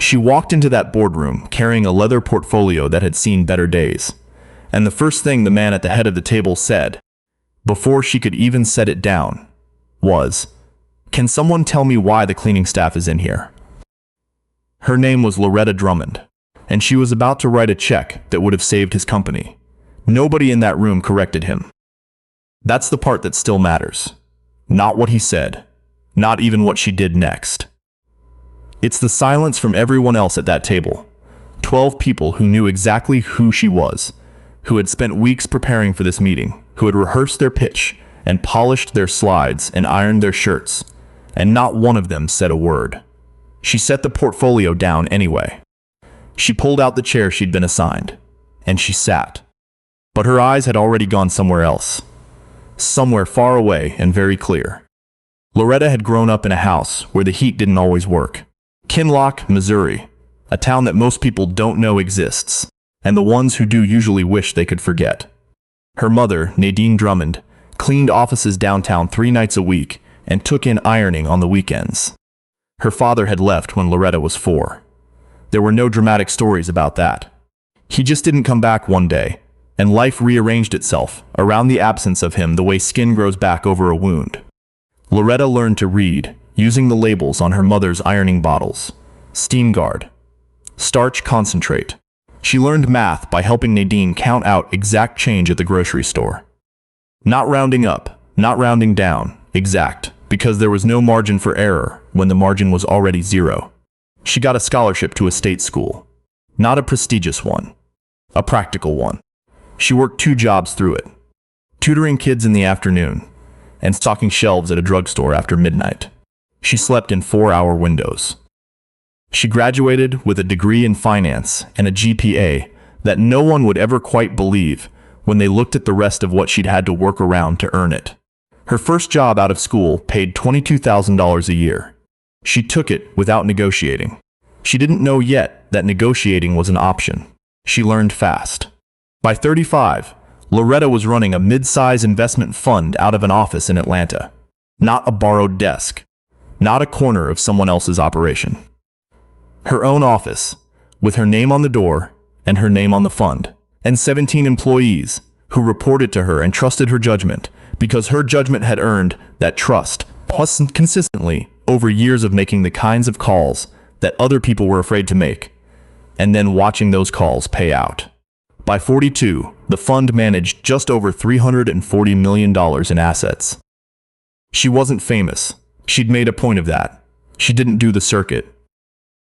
She walked into that boardroom carrying a leather portfolio that had seen better days. And the first thing the man at the head of the table said, before she could even set it down, was, "Can someone tell me why the cleaning staff is in here?" Her name was Loretta Drummond, and she was about to write a check that would have saved his company. Nobody in that room corrected him. That's the part that still matters. Not what he said, not even what she did next. It's the silence from everyone else at that table. 12 people who knew exactly who she was, who had spent weeks preparing for this meeting, who had rehearsed their pitch and polished their slides and ironed their shirts, and not one of them said a word. She set the portfolio down anyway. She pulled out the chair she'd been assigned, and she sat. But her eyes had already gone somewhere else. Somewhere far away and very clear. Loretta had grown up in a house where the heat didn't always work. Kinloch, Missouri, a town that most people don't know exists, and the ones who do usually wish they could forget. Her mother, Nadine Drummond, cleaned offices downtown 3 nights a week and took in ironing on the weekends. Her father had left when Loretta was 4. There were no dramatic stories about that. He just didn't come back one day, and life rearranged itself around the absence of him the way skin grows back over a wound. Loretta learned to read, using the labels on her mother's ironing bottles. Steam guard. Starch concentrate. She learned math by helping Nadine count out exact change at the grocery store. Not rounding up, not rounding down, exact, because there was no margin for error when the margin was already 0. She got a scholarship to a state school. Not a prestigious one. A practical one. She worked 2 jobs through it. Tutoring kids in the afternoon, and stocking shelves at a drugstore after midnight. She slept in 4-hour windows. She graduated with a degree in finance and a GPA that no one would ever quite believe when they looked at the rest of what she'd had to work around to earn it. Her first job out of school paid $22,000 a year. She took it without negotiating. She didn't know yet that negotiating was an option. She learned fast. By 35, Loretta was running a mid-size investment fund out of an office in Atlanta. Not a borrowed desk. Not a corner of someone else's operation. Her own office, with her name on the door and her name on the fund, and 17 employees who reported to her and trusted her judgment because her judgment had earned that trust, plus consistently over years of making the kinds of calls that other people were afraid to make, and then watching those calls pay out. By 42, the fund managed just over $340 million in assets. She wasn't famous. She'd made a point of that. She didn't do the circuit.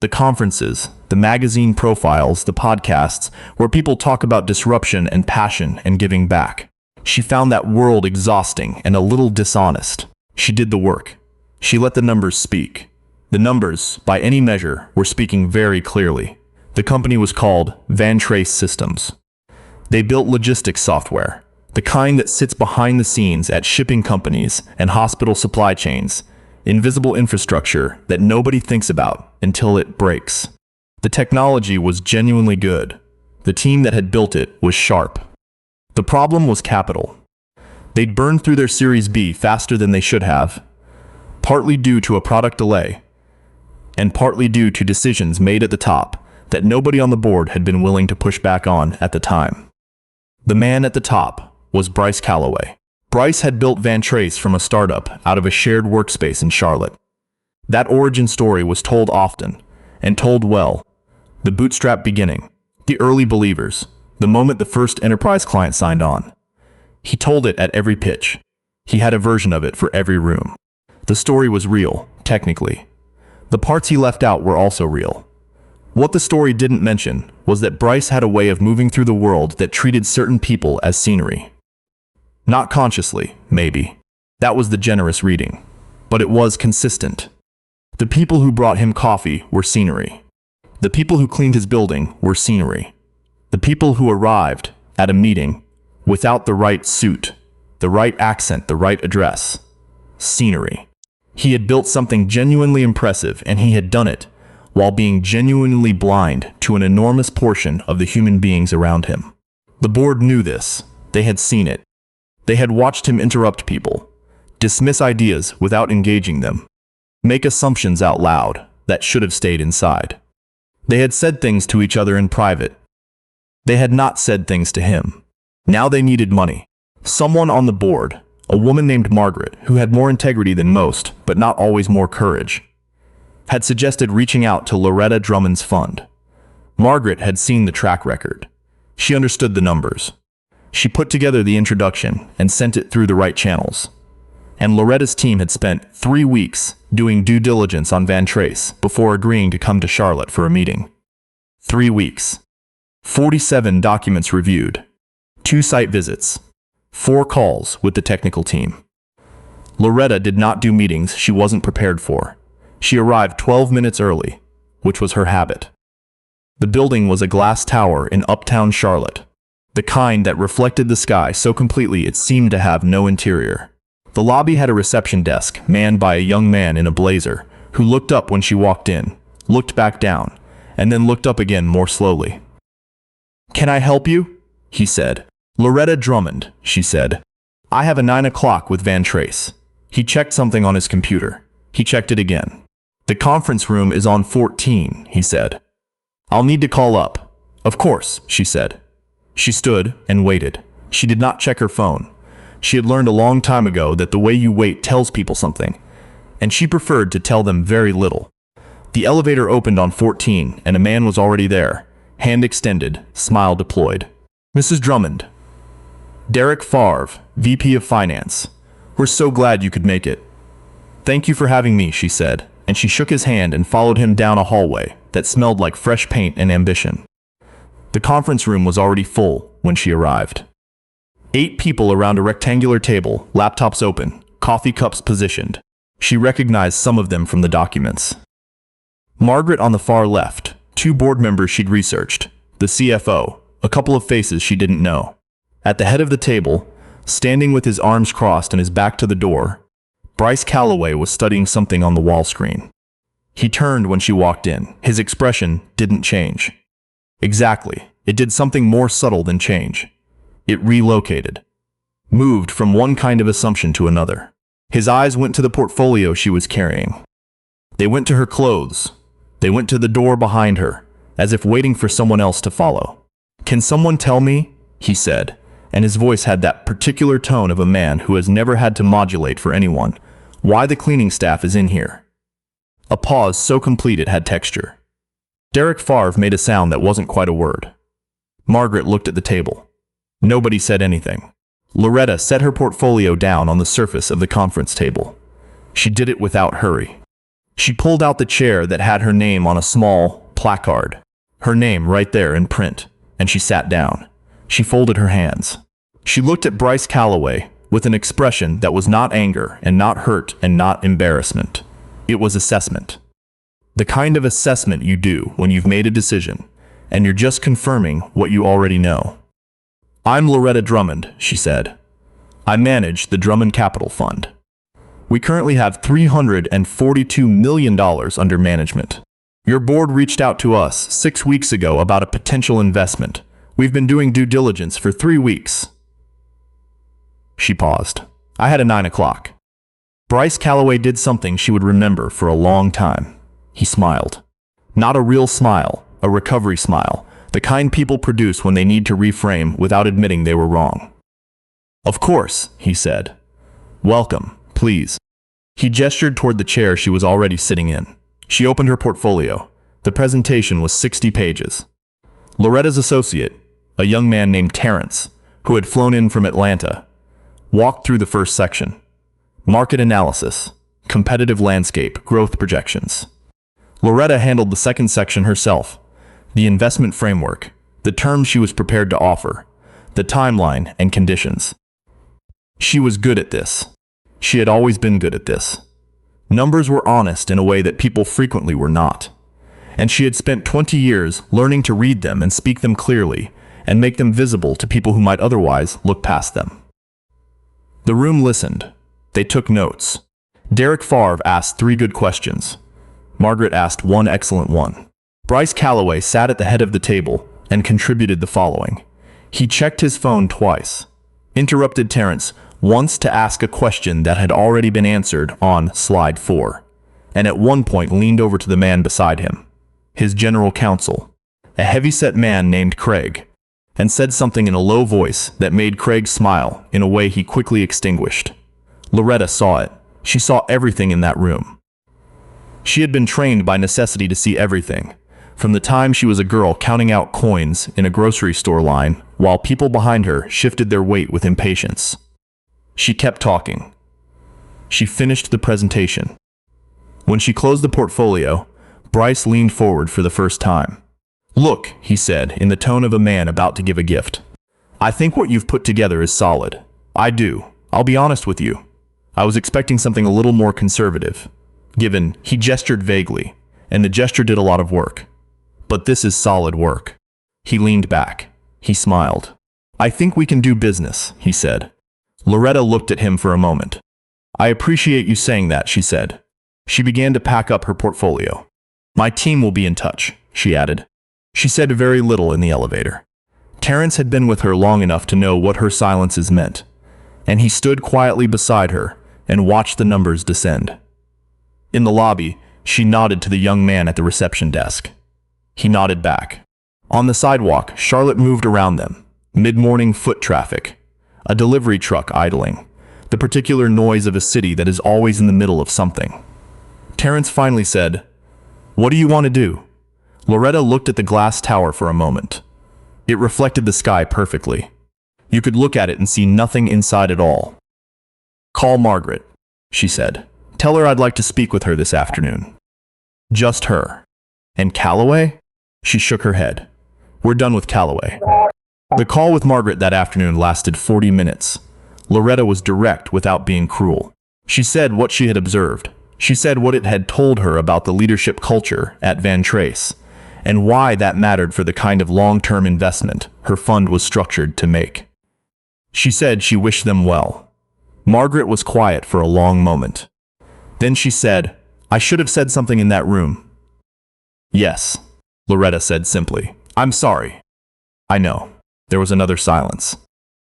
The conferences, the magazine profiles, the podcasts, where people talk about disruption and passion and giving back. She found that world exhausting and a little dishonest. She did the work. She let the numbers speak. The numbers, by any measure, were speaking very clearly. The company was called Vantrace Systems. They built logistics software, the kind that sits behind the scenes at shipping companies and hospital supply chains, invisible infrastructure that nobody thinks about until it breaks. The technology was genuinely good. The team that had built it was sharp. The problem was capital. They'd burned through their Series B faster than they should have, partly due to a product delay, and partly due to decisions made at the top that nobody on the board had been willing to push back on at the time. The man at the top was Bryce Calloway. Bryce had built Vantrace from a startup out of a shared workspace in Charlotte. That origin story was told often, and told well. The bootstrap beginning, the early believers, the moment the first enterprise client signed on. He told it at every pitch. He had a version of it for every room. The story was real, technically. The parts he left out were also real. What the story didn't mention was that Bryce had a way of moving through the world that treated certain people as scenery. Not consciously, maybe. That was the generous reading. But it was consistent. The people who brought him coffee were scenery. The people who cleaned his building were scenery. The people who arrived at a meeting without the right suit, the right accent, the right address. Scenery. He had built something genuinely impressive, and he had done it while being genuinely blind to an enormous portion of the human beings around him. The board knew this. They had seen it. They had watched him interrupt people, dismiss ideas without engaging them, make assumptions out loud that should have stayed inside. They had said things to each other in private. They had not said things to him. Now they needed money. Someone on the board, a woman named Margaret, who had more integrity than most, but not always more courage, had suggested reaching out to Loretta Drummond's fund. Margaret had seen the track record. She understood the numbers. She put together the introduction and sent it through the right channels. And Loretta's team had spent 3 weeks doing due diligence on Vantrace before agreeing to come to Charlotte for a meeting. 3 weeks. 47 documents reviewed. 2 site visits. 4 calls with the technical team. Loretta did not do meetings she wasn't prepared for. She arrived 12 minutes early, which was her habit. The building was a glass tower in uptown Charlotte, the kind that reflected the sky so completely it seemed to have no interior. The lobby had a reception desk manned by a young man in a blazer who looked up when she walked in, looked back down, and then looked up again more slowly. "Can I help you?" he said. "Loretta Drummond," she said. "I have a 9 o'clock with Vantrace." He checked something on his computer. He checked it again. "The conference room is on 14, he said. "I'll need to call up." "Of course," she said. She stood and waited. She did not check her phone. She had learned a long time ago that the way you wait tells people something, and she preferred to tell them very little. The elevator opened on 14, and a man was already there, hand extended, smile deployed. "Mrs. Drummond." "Derek Favre, VP of Finance. We're so glad you could make it." "Thank you for having me," she said, and she shook his hand and followed him down a hallway that smelled like fresh paint and ambition. The conference room was already full when she arrived. 8 people around a rectangular table, laptops open, coffee cups positioned. She recognized some of them from the documents. Margaret on the far left, 2 board members she'd researched, the CFO, a couple of faces she didn't know. At the head of the table, standing with his arms crossed and his back to the door, Bryce Calloway was studying something on the wall screen. He turned when she walked in. His expression didn't change. Exactly. It did something more subtle than change. It relocated. Moved from one kind of assumption to another. His eyes went to the portfolio she was carrying. They went to her clothes. They went to the door behind her, as if waiting for someone else to follow. "Can someone tell me?" he said, and his voice had that particular tone of a man who has never had to modulate for anyone. "Why the cleaning staff is in here?" A pause so complete it had texture. Derek Favre made a sound that wasn't quite a word. Margaret looked at the table. Nobody said anything. Loretta set her portfolio down on the surface of the conference table. She did it without hurry. She pulled out the chair that had her name on a small placard. Her name right there in print, and she sat down. She folded her hands. She looked at Bryce Calloway with an expression that was not anger and not hurt and not embarrassment. It was assessment. The kind of assessment you do when you've made a decision, and you're just confirming what you already know. "I'm Loretta Drummond," she said. "I manage the Drummond Capital Fund. We currently have $342 million under management. Your board reached out to us 6 weeks ago about a potential investment. We've been doing due diligence for 3 weeks. She paused. "I had a 9 o'clock. Bryce Calloway did something she would remember for a long time. He smiled. Not a real smile, a recovery smile, the kind people produce when they need to reframe without admitting they were wrong. "Of course," he said. "Welcome, please." He gestured toward the chair she was already sitting in. She opened her portfolio. The presentation was 60 pages. Loretta's associate, a young man named Terrence, who had flown in from Atlanta, walked through the first section. Market analysis, competitive landscape, growth projections. Loretta handled the second section herself. The investment framework, the terms she was prepared to offer, the timeline and conditions. She was good at this. She had always been good at this. Numbers were honest in a way that people frequently were not. And she had spent 20 years learning to read them and speak them clearly and make them visible to people who might otherwise look past them. The room listened. They took notes. Derek Favre asked 3 good questions. Margaret asked 1 excellent one. Bryce Calloway sat at the head of the table and contributed the following. He checked his phone twice, interrupted Terrence once to ask a question that had already been answered on slide 4, and at one point leaned over to the man beside him. his general counsel, a heavy-set man named Craig, and said something in a low voice that made Craig smile in a way he quickly extinguished. Loretta saw it. She saw everything in that room. She had been trained by necessity to see everything, from the time she was a girl counting out coins in a grocery store line while people behind her shifted their weight with impatience. She kept talking. She finished the presentation. When she closed the portfolio, Bryce leaned forward for the first time. "Look," he said, in the tone of a man about to give a gift. "I think what you've put together is solid. I do. I'll be honest with you. I was expecting something a little more conservative. Given," he gestured vaguely, and the gesture did a lot of work. "But this is solid work." He leaned back. He smiled. "I think we can do business," he said. Loretta looked at him for a moment. "I appreciate you saying that," she said. She began to pack up her portfolio. "My team will be in touch," she added. She said very little in the elevator. Terrence had been with her long enough to know what her silences meant, and he stood quietly beside her and watched the numbers descend. In the lobby, she nodded to the young man at the reception desk. He nodded back. On the sidewalk, Charlotte moved around them. Mid-morning foot traffic. A delivery truck idling. The particular noise of a city that is always in the middle of something. Terrence finally said, "What do you want to do?" Loretta looked at the glass tower for a moment. It reflected the sky perfectly. You could look at it and see nothing inside at all. "Call Margaret," she said. "Tell her I'd like to speak with her this afternoon." "Just her." "And Calloway?" She shook her head. "We're done with Calloway." The call with Margaret that afternoon lasted 40 minutes. Loretta was direct without being cruel. She said what she had observed. She said what it had told her about the leadership culture at Vantrace, and why that mattered for the kind of long-term investment her fund was structured to make. She said she wished them well. Margaret was quiet for a long moment. Then she said, "I should have said something in that room." "Yes," Loretta said simply. "I'm sorry." "I know." There was another silence.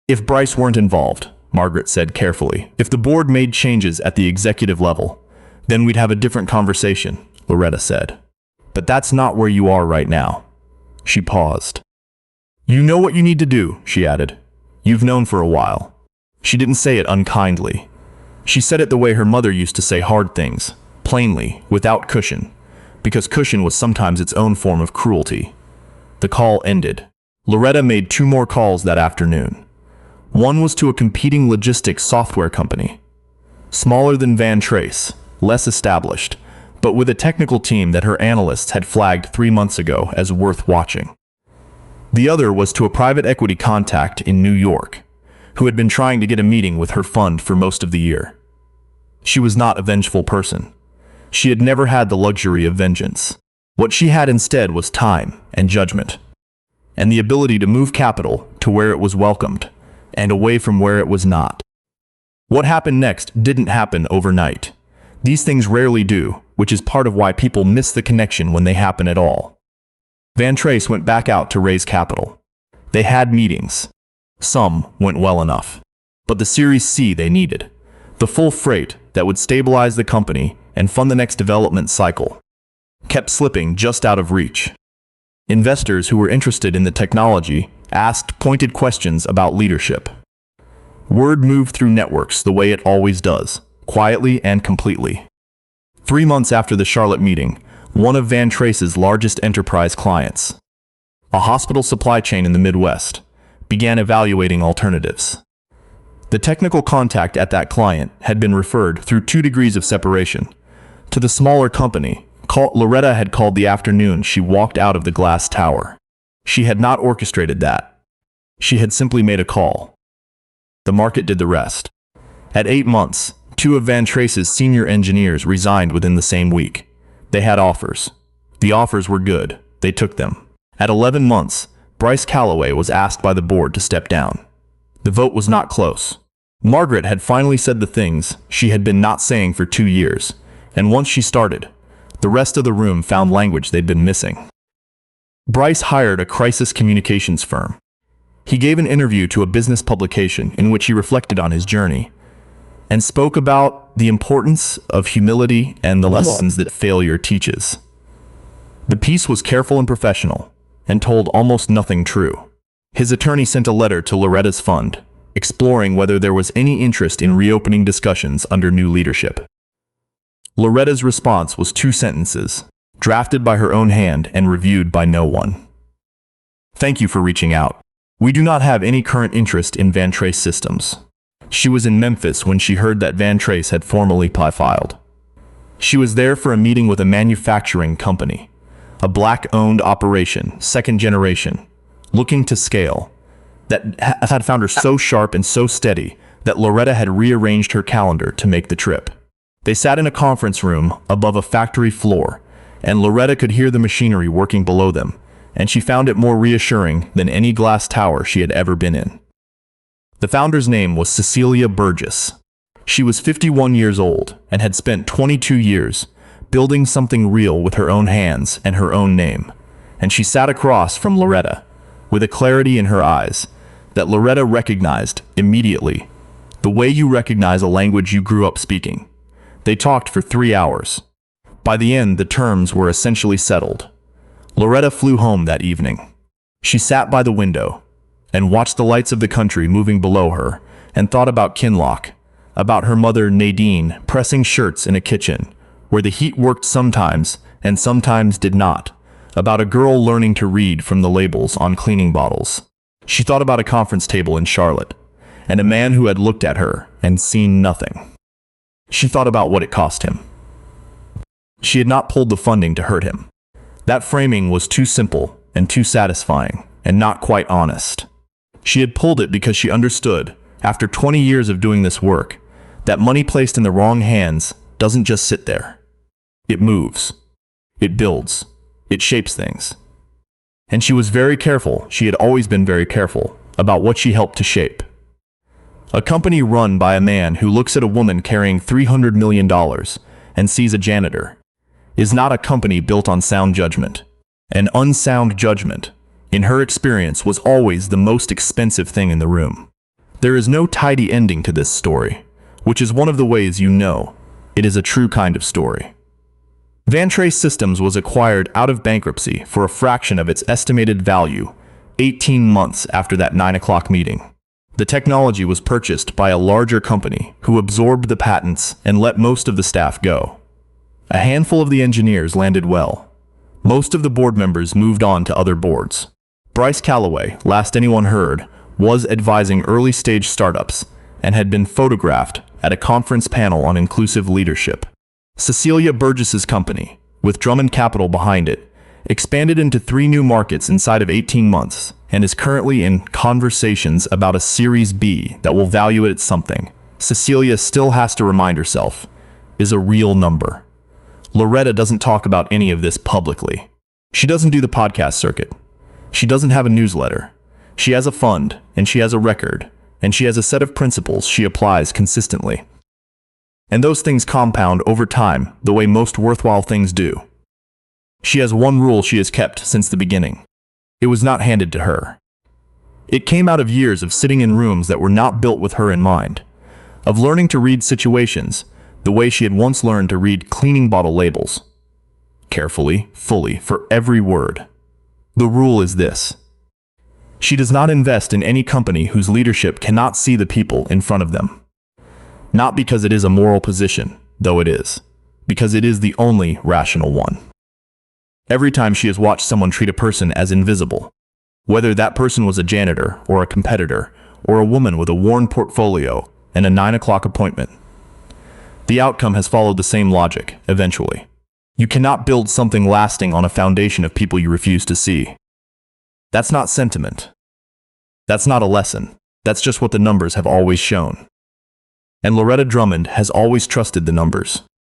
"If Bryce weren't involved," Margaret said carefully, "if the board made changes at the executive level, then we'd have a different conversation," Loretta said. "But that's not where you are right now." She paused. "You know what you need to do," she added. "You've known for a while." She didn't say it unkindly. She said it the way her mother used to say hard things, plainly, without cushion, because cushion was sometimes its own form of cruelty. The call ended. Loretta made 2 more calls that afternoon. One was to a competing logistics software company. Smaller than Vantrace, less established, but with a technical team that her analysts had flagged 3 months ago as worth watching. The other was to a private equity contact in New York, who had been trying to get a meeting with her fund for most of the year. She was not a vengeful person. She had never had the luxury of vengeance. What she had instead was time and judgment, and the ability to move capital to where it was welcomed, and away from where it was not. What happened next didn't happen overnight. These things rarely do, which is part of why people miss the connection when they happen at all. Vantrace went back out to raise capital. They had meetings. Some went well enough. But the Series C they needed, the full freight that would stabilize the company and fund the next development cycle, kept slipping just out of reach. Investors who were interested in the technology asked pointed questions about leadership. Word moved through networks the way it always does, quietly and completely. 3 months after the Charlotte meeting, one of Vantrace's largest enterprise clients, a hospital supply chain in the Midwest, began evaluating alternatives. The technical contact at that client had been referred through 2 degrees of separation to the smaller company. Loretta had called the afternoon she walked out of the glass tower. She had not orchestrated that. She had simply made a call. The market did the rest. At 8 months, 2 of Vantrace's senior engineers resigned within the same week. They had offers. The offers were good. They took them. At 11 months, Bryce Calloway was asked by the board to step down. The vote was not close. Margaret had finally said the things she had been not saying for 2 years, and once she started, the rest of the room found language they'd been missing. Bryce hired a crisis communications firm. He gave an interview to a business publication in which he reflected on his journey and spoke about the importance of humility and the lessons that failure teaches. The piece was careful and professional, and told almost nothing true. His attorney sent a letter to Loretta's fund, exploring whether there was any interest in reopening discussions under new leadership. Loretta's response was 2 sentences, drafted by her own hand and reviewed by no one. Thank you for reaching out. We do not have any current interest in Vantrace Systems. She was in Memphis when she heard that Vantrace had formally filed. She was there for a meeting with a manufacturing company, a black-owned operation, second generation, looking to scale, that had found her so sharp and so steady that Loretta had rearranged her calendar to make the trip. They sat in a conference room above a factory floor, and Loretta could hear the machinery working below them, and she found it more reassuring than any glass tower she had ever been in. The founder's name was Cecilia Burgess. She was 51 years old and had spent 22 years building something real with her own hands and her own name, and she sat across from Loretta with a clarity in her eyes that Loretta recognized immediately, the way you recognize a language you grew up speaking. They talked for 3 hours. By the end, the terms were essentially settled. Loretta flew home that evening. She sat by the window and watched the lights of the country moving below her and thought about Kinloch, about her mother Nadine pressing shirts in a kitchen where the heat worked sometimes and sometimes did not, about a girl learning to read from the labels on cleaning bottles. She thought about a conference table in Charlotte and a man who had looked at her and seen nothing. She thought about what it cost him. She had not pulled the funding to hurt him. That framing was too simple and too satisfying and not quite honest. She had pulled it because she understood, after 20 years of doing this work, that money placed in the wrong hands doesn't just sit there. It moves. It builds. It shapes things. And she was very careful, she had always been very careful, about what she helped to shape. A company run by a man who looks at a woman carrying $300 million and sees a janitor is not a company built on sound judgment. An unsound judgment, in her experience, was always the most expensive thing in the room. There is no tidy ending to this story, which is one of the ways you know it is a true kind of story. Vantrace Systems was acquired out of bankruptcy for a fraction of its estimated value 18 months after that 9 o'clock meeting. The technology was purchased by a larger company who absorbed the patents and let most of the staff go. A handful of the engineers landed well. Most of the board members moved on to other boards. Bryce Calloway, last anyone heard, was advising early-stage startups and had been photographed at a conference panel on inclusive leadership. Cecilia Burgess's company, with Drummond Capital behind it, expanded into 3 new markets inside of 18 months and is currently in conversations about a Series B that will value it at something Cecilia still has to remind herself is a real number. Loretta doesn't talk about any of this publicly. She doesn't do the podcast circuit. She doesn't have a newsletter. She has a fund, and she has a record, and she has a set of principles she applies consistently. And those things compound over time the way most worthwhile things do. She has one rule she has kept since the beginning. It was not handed to her. It came out of years of sitting in rooms that were not built with her in mind, of learning to read situations the way she had once learned to read cleaning bottle labels. Carefully, fully, for every word. The rule is this. She does not invest in any company whose leadership cannot see the people in front of them. Not because it is a moral position, though it is, because it is the only rational one. Every time she has watched someone treat a person as invisible, whether that person was a janitor or a competitor or a woman with a worn portfolio and a 9 o'clock appointment, the outcome has followed the same logic, eventually. You cannot build something lasting on a foundation of people you refuse to see. That's not sentiment. That's not a lesson. That's just what the numbers have always shown. And Loretta Drummond has always trusted the numbers.